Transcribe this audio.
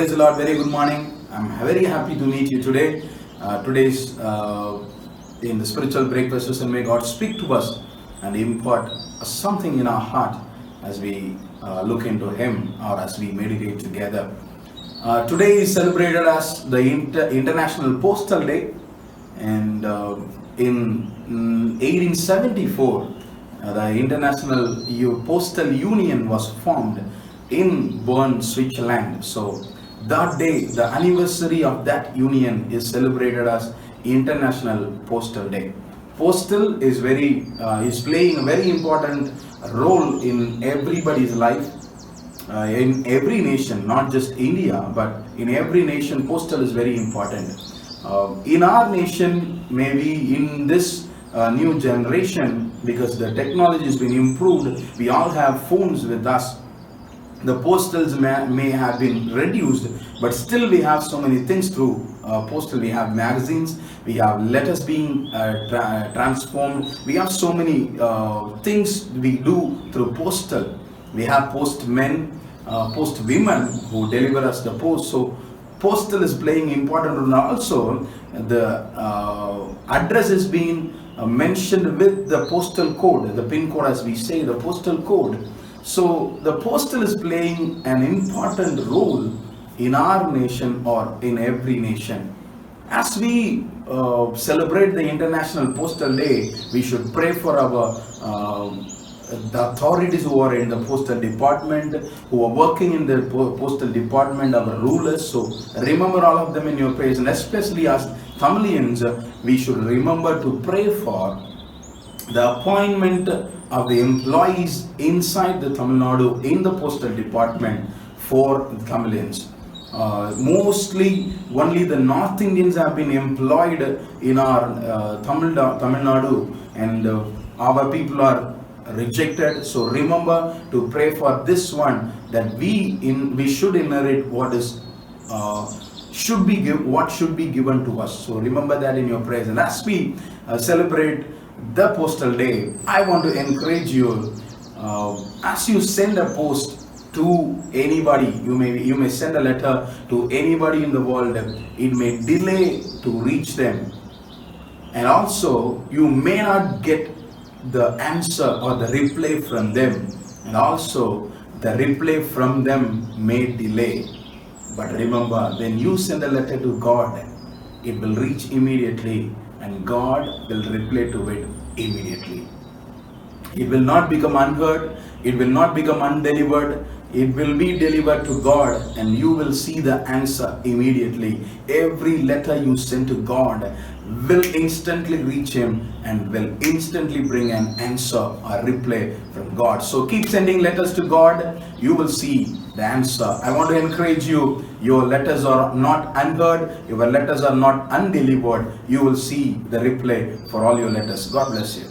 Praise the Lord. Very good morning. I'm very happy to meet you today. Today's in the spiritual breakfast session. May God speak to us and impart something in our heart as we look into Him or as we meditate together. Today is celebrated as the International Postal Day, and in 1874, the International Postal Union was formed in Bern, Switzerland. So that day, the anniversary of that union is celebrated as International Postal Day. Postal is playing a very important role in everybody's life, in every nation, not just India, but in every nation. Postal is very important. In our nation, maybe in this new generation, because the technology has been improved, we all have phones with us. The postals may have been reduced, but still we have so many things through postal. We have magazines, we have letters being transformed, we have so many things we do through postal. We have postmen, postwomen who deliver us the post. So postal is playing important role. Also the address is being mentioned with the postal code, the pin code, as we say, the postal code. So the postal is playing an important role in our nation or in every nation. As we celebrate the International Postal Day, we should pray for our the authorities who are in the postal department, who are working in the postal department, our rulers. So remember all of them in your prayers, and especially as Tamilians, we should remember to pray for the appointment of the employees inside the Tamil Nadu in the postal department for Tamilians. Mostly only the North Indians have been employed in our Tamil Nadu, and our people are rejected. So remember to pray for this one, that we should inherit what should be given to us. So remember that in your prayers. And as we celebrate the Postal Day, I want to encourage you, as you send a post to anybody, you may send a letter to anybody in the world, it may delay to reach them, and also you may not get the answer or the reply from them, and also the reply from them may delay. But remember, when you send a letter to God, it will reach immediately, and God will reply to it immediately. It will not become unheard, it will not become undelivered, it will be delivered to God, and you will see the answer immediately. Every letter you send to God will instantly reach Him and will instantly bring an answer or reply from God. So keep sending letters to God, you will see the answer. I want to encourage you, your letters are not unheard, your letters are not undelivered. You will see the reply for all your letters. God bless you.